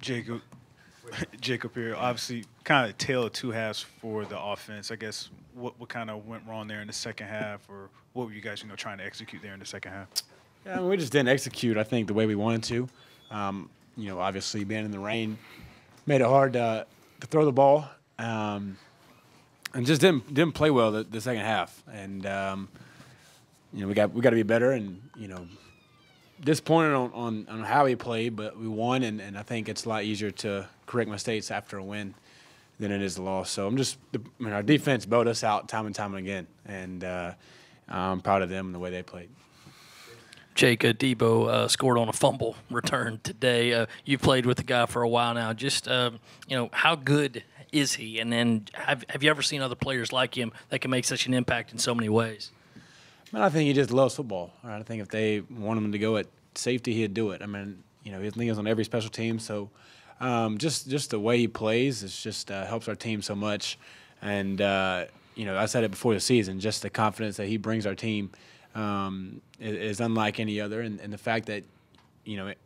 Jacob, Jacob here. Obviously, kind of tale of two halves for the offense. I guess what kind of went wrong there in the second half, or what were you guys trying to execute there in the second half? Yeah, I mean, we just didn't execute, I think, the way we wanted to. Obviously being in the rain made it hard to throw the ball, and just didn't play well the second half. And we got to be better. And disappointed on how he played, but we won, and I think it's a lot easier to correct mistakes after a win than it is a loss. So our defense bailed us out time and time again, and I'm proud of them and the way they played. Jake, Debo scored on a fumble return today. You played with the guy for a while now. Just, how good is he? And then have you ever seen other players like him that can make such an impact in so many ways? I think he just loves football. I think if they want him to go at safety, he'd do it. I think he was on every special team. So just the way he plays is just helps our team so much. And, I said it before the season, just the confidence that he brings our team is unlike any other. And the fact that,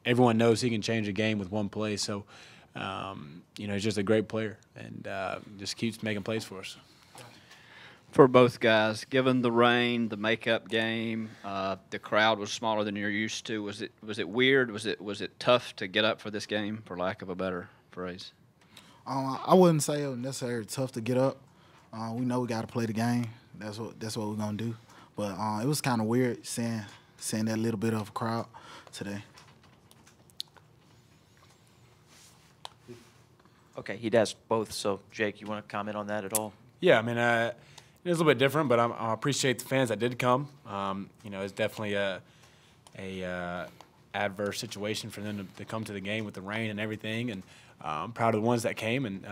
everyone knows he can change a game with one play. So, he's just a great player and just keeps making plays for us. For both guys, given the rain, the makeup game, the crowd was smaller than you're used to. Was it weird? Was it tough to get up for this game, for lack of a better phrase? I wouldn't say it was necessarily tough to get up. We know we got to play the game. That's what we're gonna do. But it was kind of weird seeing that little bit of a crowd today. Okay, he'd asked both. So Jake, you want to comment on that at all? Yeah, it is a little bit different, but I appreciate the fans that did come. It's definitely a adverse situation for them to come to the game with the rain and everything, and I'm proud of the ones that came, and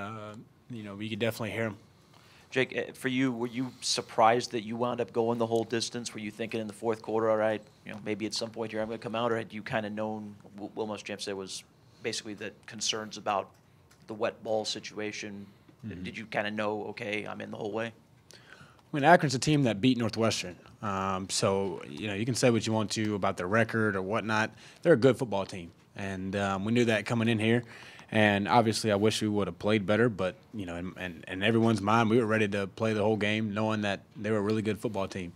we could definitely hear them. Jake, for you, were you surprised that you wound up going the whole distance? Were you thinking in the fourth quarter, all right, maybe at some point here I'm going to come out, or had you kind of known Will Muschamp said was basically the concerns about the wet ball situation? Mm-hmm. Did you kind of know, okay, I'm in the whole way? Akron's a team that beat Northwestern. So, you can say what you want to about their record or whatnot. They're a good football team. And we knew that coming in here. And obviously I wish we would have played better. But, in everyone's mind, we were ready to play the whole game knowing that they were a really good football team.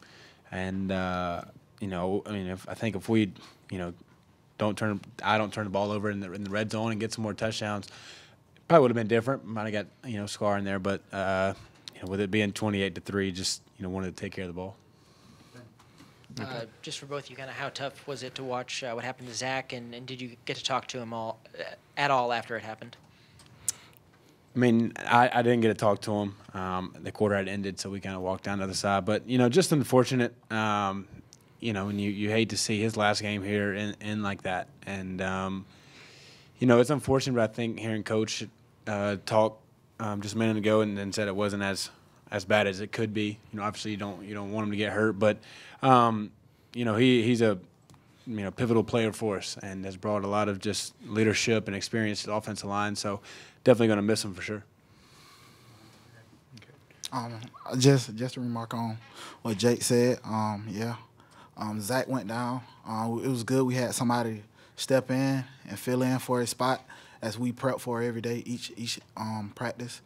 And, I think if we, don't turn the ball over in the red zone and get some more touchdowns, probably would have been different. Might have got, Scar in there. But, with it being 28-3, just wanted to take care of the ball. Just for both of you, kind of how tough was it to watch what happened to Zach, and did you get to talk to him at all after it happened? I didn't get to talk to him. The quarter had ended, so we kind of walked down the other side. But just unfortunate. And you hate to see his last game here in like that. And it's unfortunate, but I think hearing Coach talk just a minute ago and said it wasn't as bad as it could be. Obviously you don't want him to get hurt, but he's a pivotal player for us and has brought a lot of just leadership and experience to the offensive line. So definitely going to miss him for sure. Just to remark on what Jake said. Zach went down. It was good. We had somebody step in and fill in for his spot as we prep for every day, each practice.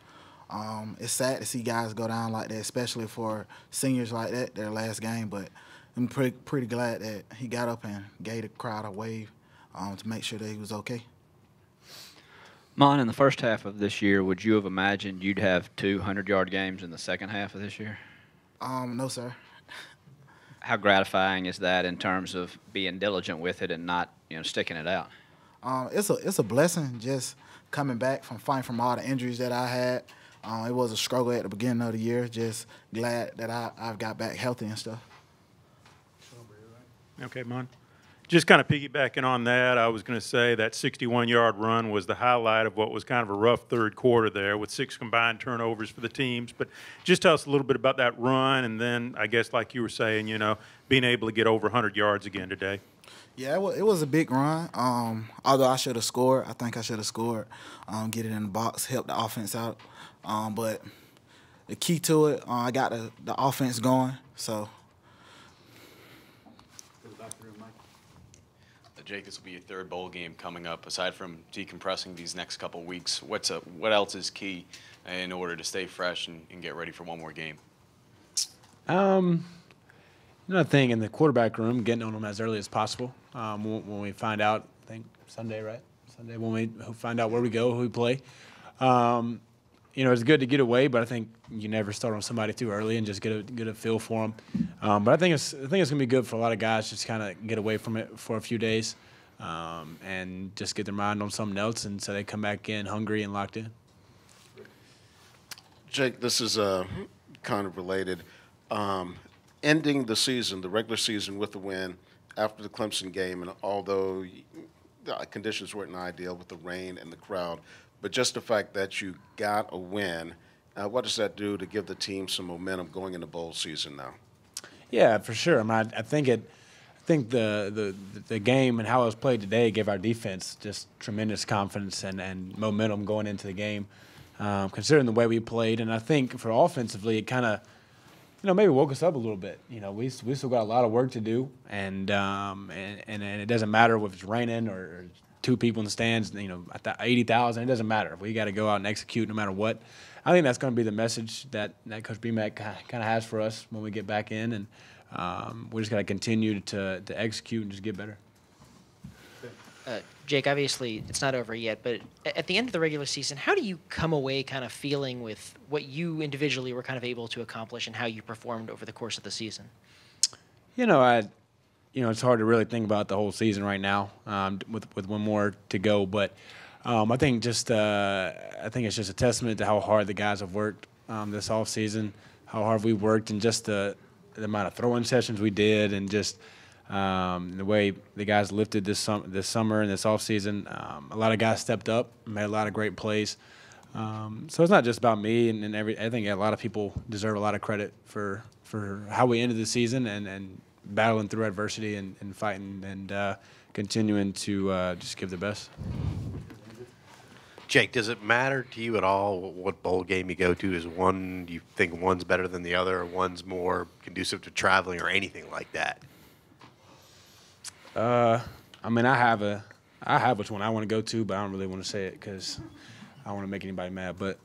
It's sad to see guys go down like that, especially for seniors like that, their last game. But I'm pretty glad that he got up and gave the crowd a wave to make sure that he was okay. Mon, in the first half of this year, would you have imagined you'd have 200-yard games in the second half of this year? No, sir. How gratifying is that in terms of being diligent with it and not, sticking it out? It's a blessing just coming back from all the injuries that I had. It was a struggle at the beginning of the year. Just glad that I've got back healthy and stuff. Okay, Mon. Just kind of piggybacking on that, I was going to say that 61-yard run was the highlight of what was kind of a rough third quarter there with 6 combined turnovers for the teams. But just tell us a little bit about that run, and then I guess like you were saying, being able to get over 100 yards again today. Yeah, it was a big run. Although I should have scored, I think I should have scored. Get it in the box, help the offense out. But the key to it, I got the offense going. So. Jake, this will be your third bowl game coming up. Aside from decompressing these next couple weeks, what else is key in order to stay fresh and get ready for one more game? Another thing in the quarterback room, getting on them as early as possible. When we find out, I think Sunday, right? Sunday when we find out where we go, who we play. It's good to get away, but I think you never start on somebody too early and just get a feel for them. But I think it's gonna be good for a lot of guys just kind of get away from it for a few days, and just get their mind on something else, and so they come back in hungry and locked in. Jake, this is kind of related. Ending the season, the regular season, with a win after the Clemson game, and although the conditions weren't ideal with the rain and the crowd, but just the fact that you got a win, what does that do to give the team some momentum going into bowl season now? Yeah, for sure. I think the game and how it was played today gave our defense just tremendous confidence and momentum going into the game, considering the way we played. And I think for offensively, it kind of, maybe woke us up a little bit. We still got a lot of work to do, and it doesn't matter if it's raining or two people in the stands, at 80,000, it doesn't matter. We got to go out and execute no matter what. I think that's going to be the message that Coach BMAC kind of has for us when we get back in, and we just got to continue to execute and just get better. Jake, obviously it's not over yet, but at the end of the regular season, how do you come away kind of feeling with what you individually were kind of able to accomplish and how you performed over the course of the season? It's hard to really think about the whole season right now, with one more to go. But I think it's just a testament to how hard the guys have worked this off season, how hard we worked, and just the amount of throwing sessions we did, and just the way the guys lifted this summer and this off season. A lot of guys stepped up, made a lot of great plays. So it's not just about me, and I think a lot of people deserve a lot of credit for how we ended the season and battling through adversity and fighting and continuing to just give the best. Jake, does it matter to you at all what bowl game you go to? Is one, do you think one's better than the other, or one's more conducive to traveling, or anything like that? I have which one I want to go to, but I don't really want to say it because I don't want to make anybody mad. But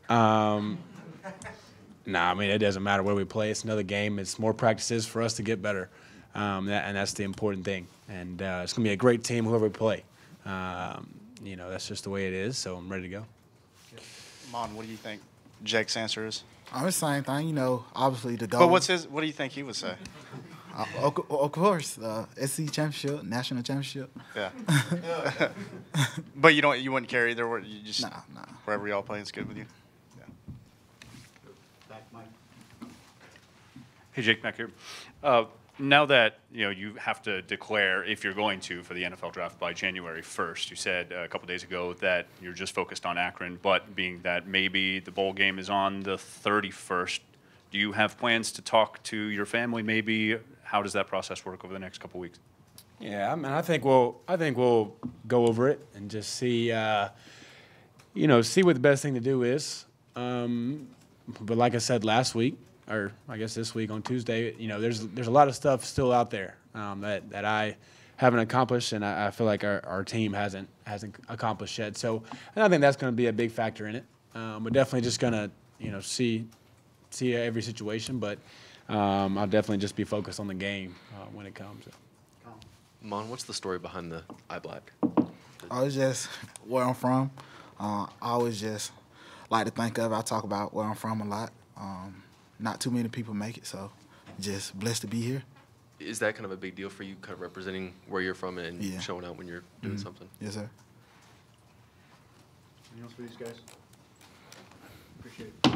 it doesn't matter where we play. It's another game. It's more practices for us to get better. And that's the important thing. And it's going to be a great team, whoever we play. That's just the way it is, so I'm ready to go. Mon, what do you think Jake's answer is? It's the same thing, obviously the goal. But what do you think he would say? Of course, SC championship, national championship. Yeah. But you wouldn't care either. You just nah. Wherever y'all play is good with you. Yeah. Back, Mike. Hey, Jake, back here. Now that you have to declare if you're going to for the NFL draft by January 1st, you said a couple days ago that you're just focused on Akron, but being that maybe the bowl game is on the 31st, do you have plans to talk to your family? Maybe how does that process work over the next couple weeks? Yeah, I think we'll go over it and just see see what the best thing to do is. But like I said last week, or I guess this week on Tuesday, there's a lot of stuff still out there that I haven't accomplished, and I feel like our team hasn't accomplished yet. So I think that's going to be a big factor in it. We're definitely just going to see every situation, but I'll definitely just be focused on the game when it comes. Mon, what's the story behind the eye black? It's just where I'm from. I always just like to think of. I talk about where I'm from a lot. Not too many people make it, so just blessed to be here. Is that kind of a big deal for you, kind of representing where you're from and showing out when you're doing something? Yes, sir. Anything else for these guys? Appreciate it.